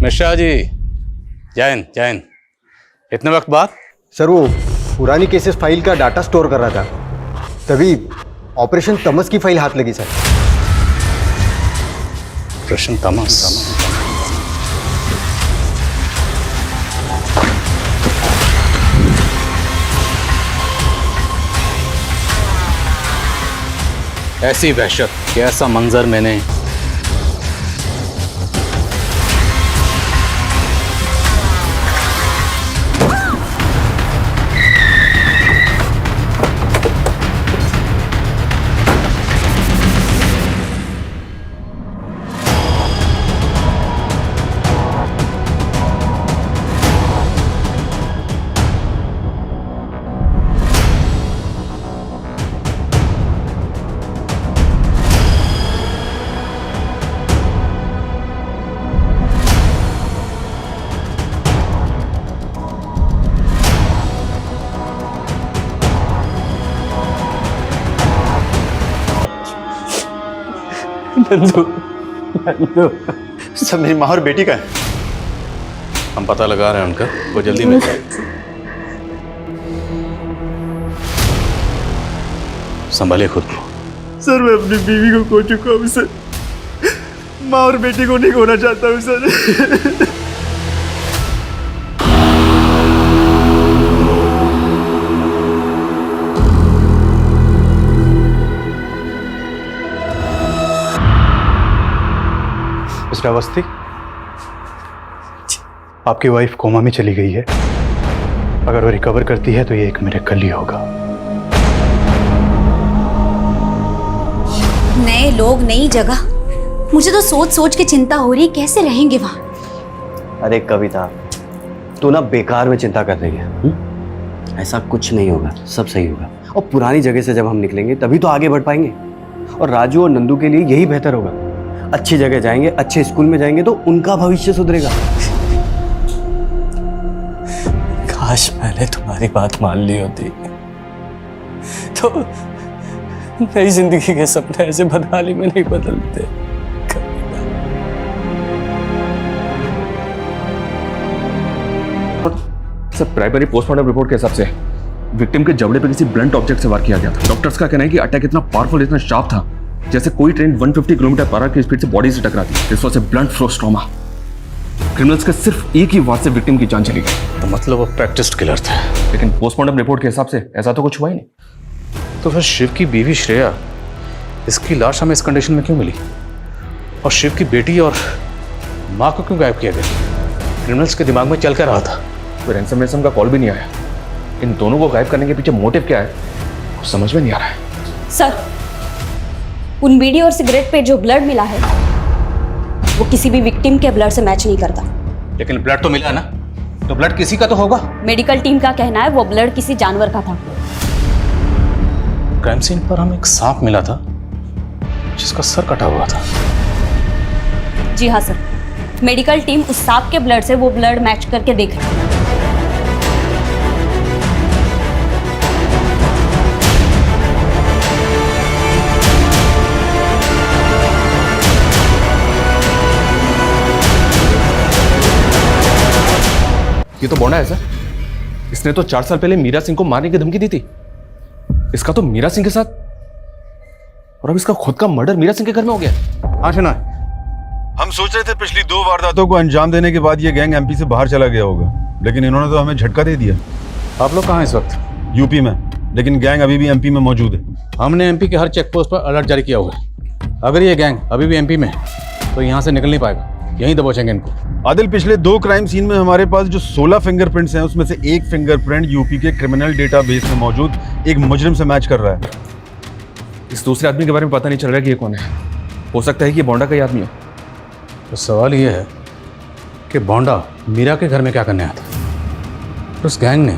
मिश्रा जी, जैन जैन, इतने वक्त बाद? सर वो पुरानी केसेस फाइल का डाटा स्टोर कर रहा था, तभी ऑपरेशन तमस की फाइल हाथ लगी सर। ऑपरेशन तमस? ऐसी वहशत कि ऐसा मंजर मैंने नंदू, नंदू। सब मेरी माँ और बेटी का है। हम पता लगा रहे हैं उनका, वो जल्दी मिल जाए। संभालिए खुद को। सर मैं अपनी बीवी को खो चुका हूँ सर, माँ और बेटी को नहीं खोना चाहता हूँ सर। मिस्टर अवस्थी, आपकी वाइफ कोमा में चली गई है। अगर वो रिकवर करती है तो ये एक मिरेकल ही होगा। नए लोग, नई जगह, मुझे तो सोच सोच के चिंता हो रही, कैसे रहेंगे वहां। अरे कविता, तू ना बेकार में चिंता कर रही है। ऐसा कुछ नहीं होगा, सब सही होगा। और पुरानी जगह से जब हम निकलेंगे तभी तो आगे बढ़ पाएंगे। और राजू और नंदू के लिए यही बेहतर होगा। अच्छी जगह जाएंगे, अच्छे स्कूल में जाएंगे तो उनका भविष्य सुधरेगा। काश मैंने तुम्हारी बात मान ली होती तो नई जिंदगी के सपने ऐसे बदहाली में नहीं बदलते। सर, प्राइमरी पोस्टमार्टम रिपोर्ट के हिसाब से विक्टिम के जबड़े पे किसी ब्लंट ऑब्जेक्ट से वार किया गया था। डॉक्टर्स का कहना है कि अटैक इतना पावरफुल, इतना शार्प था जैसे कोई ट्रेन 150 किलोमीटर पर आवर की स्पीड से बॉडी से टकराती। This was a blunt force trauma. Criminals के सिर्फ एक ही वार से विक्टिम की जान चली गई। तो मतलब वो प्रैक्टिस्ड किलर थे। लेकिन पोस्टमार्टम रिपोर्ट के हिसाब से ऐसा तो कुछ हुआ ही नहीं। तो फिर शिव की बीवी श्रेया, इसकी लाश हमें इस कंडीशन में क्यों मिली? और शिव की बेटी और माँ को क्यों गायब किया गया? क्रिमिनल्स के दिमाग में चल कर रहा था। कोई रैंसम का कॉल भी नहीं आया। इन दोनों को गायब करने के पीछे मोटिव क्या है कुछ समझ में नहीं आ रहा है। सर, उन बीड़ी और सिगरेट पे जो ब्लड मिला है वो किसी भी विक्टिम के ब्लड से मैच नहीं करता। लेकिन ब्लड तो मिला ना, तो ब्लड किसी का तो होगा। मेडिकल टीम का कहना है वो ब्लड किसी जानवर का था। क्राइम सीन पर हमें एक सांप मिला था जिसका सर कटा हुआ था। जी हाँ सर, मेडिकल टीम उस सांप के ब्लड से वो ब्लड मैच करके देख रही है। ये तो बोंडा है सर। इसने तो 4 साल पहले मीरा सिंह को मारने की धमकी दी थी। इसका तो मीरा सिंह के साथ, और अब इसका खुद का मर्डर मीरा सिंह के घर में हो गया। हाँ शना, हम सोच रहे थे पिछली 2 वारदातों को अंजाम देने के बाद ये गैंग एमपी से बाहर चला गया होगा, लेकिन इन्होंने तो हमें झटका दे दिया। आप लोग कहाँ हैं इस वक्त? यूपी में, लेकिन गैंग अभी भी एमपी में मौजूद है। हमने एमपी के हर चेक पोस्ट पर अलर्ट जारी किया हुआ है। अगर ये गैंग अभी भी एमपी में है तो यहाँ से निकल नहीं पाएगा, यहीं दबोचेंगे इनको। आदिल, पिछले 2 क्राइम सीन में हमारे पास जो 16 फिंगरप्रिंट्स हैं उसमें से एक फिंगरप्रिंट यूपी के क्रिमिनल डेटाबेस में मौजूद एक मुजरिम से मैच कर रहा है। इस दूसरे आदमी के बारे में पता नहीं चल रहा कि ये कौन है। हो सकता है कि ये बोंडा का ही आदमी हो। तो सवाल ये है कि बोंडा मीरा के घर में क्या करने आया था? तो उस गैंग ने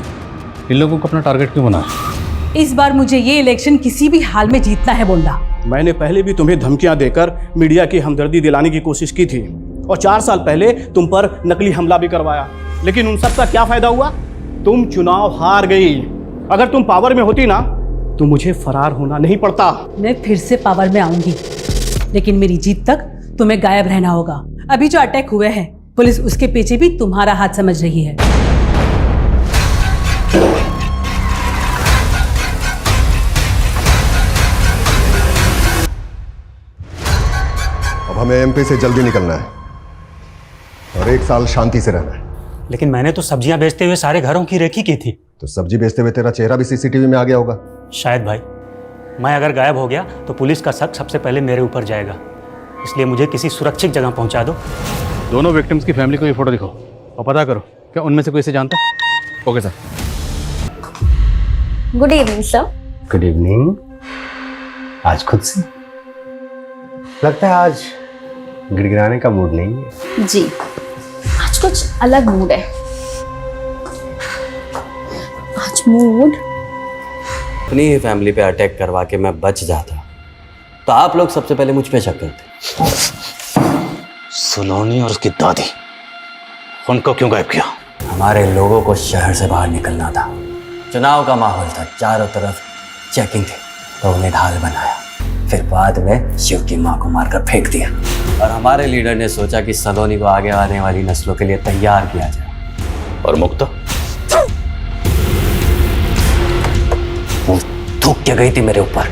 इन लोगों को अपना टारगेट क्यों बनाया? इस बार मुझे ये इलेक्शन किसी भी हाल में जीतना है बोंडा। मैंने पहले भी तुम्हें धमकियां देकर मीडिया की हमदर्दी दिलाने की कोशिश की थी और 4 साल पहले तुम पर नकली हमला भी करवाया, लेकिन उन सब का क्या फायदा हुआ? तुम चुनाव हार गई। अगर तुम पावर में होती ना तो मुझे फरार होना नहीं पड़ता। मैं फिर से पावर में आऊंगी, लेकिन मेरी जीत तक तुम्हें गायब रहना होगा। अभी जो अटैक हुए हैं पुलिस उसके पीछे भी तुम्हारा हाथ समझ रही है। अब हमें एमपी से जल्दी निकलना है और 1 साल शांति से रहना है। लेकिन मैंने तो सब्जियां बेचते हुए सारे घरों की रेकी की थी। तो सब्जी बेचते हुए तेरा चेहरा भी सीसीटीवी में आ गया होगा। शायद भाई, मैं अगर गायब हो गया तो पुलिस का शक सबसे पहले मेरे ऊपर जाएगा, इसलिए मुझे किसी सुरक्षित जगह पहुंचा दो। दोनों विक्टिम्स की फैमिली को ये फोटो दिखाओ और पता करो क्या उनमें से कोई इसे जानता है। Okay sir. Good evening sir. Good evening. आज खुद से लगता है आज गिड़गिड़ाने का मूड नहीं है। जी, आज कुछ अलग मूड है। आज मूड अपनी ही फैमिली पे अटैक करवा के मैं बच जाता तो आप लोग सबसे पहले मुझ पे शक करते। सलोनी और उसकी दादी, उनको क्यों गायब किया? हमारे लोगों को शहर से बाहर निकलना था, चुनाव का माहौल था, चारों तरफ चेकिंग थी, तो उन्हें ढाल बनाया, फिर बाद में शिव की मां को मारकर फेंक दिया। और हमारे लीडर ने सोचा कि सलोनी को आगे आने वाली नस्लों के लिए तैयार किया जाए। और मुक्ता वो थूक के गई थी मेरे ऊपर।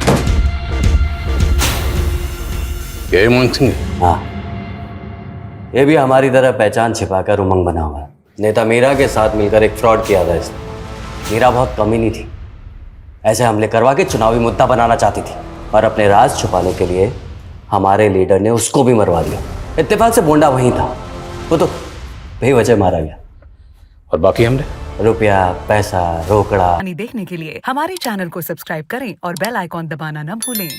ये मोहन सिंह है? हाँ, ये भी हमारी तरह पहचान छिपाकर उमंग बना हुआ है। नेता मीरा के साथ मिलकर एक फ्रॉड किया था इसने। मीरा बहुत कमीनी थी, ऐसे हमले करवा के चुनावी मुद्दा बनाना चाहती थी, और अपने राज छुपाने के लिए हमारे लीडर ने उसको भी मरवा दिया। इत्तेफाक से बोंडा वहीं था, वो तो बेवजह मारा गया। और बाकी हमने रुपया, पैसा, रोकड़ा। देखने के लिए हमारे चैनल को सब्सक्राइब करें और बेल आइकॉन दबाना न भूलें।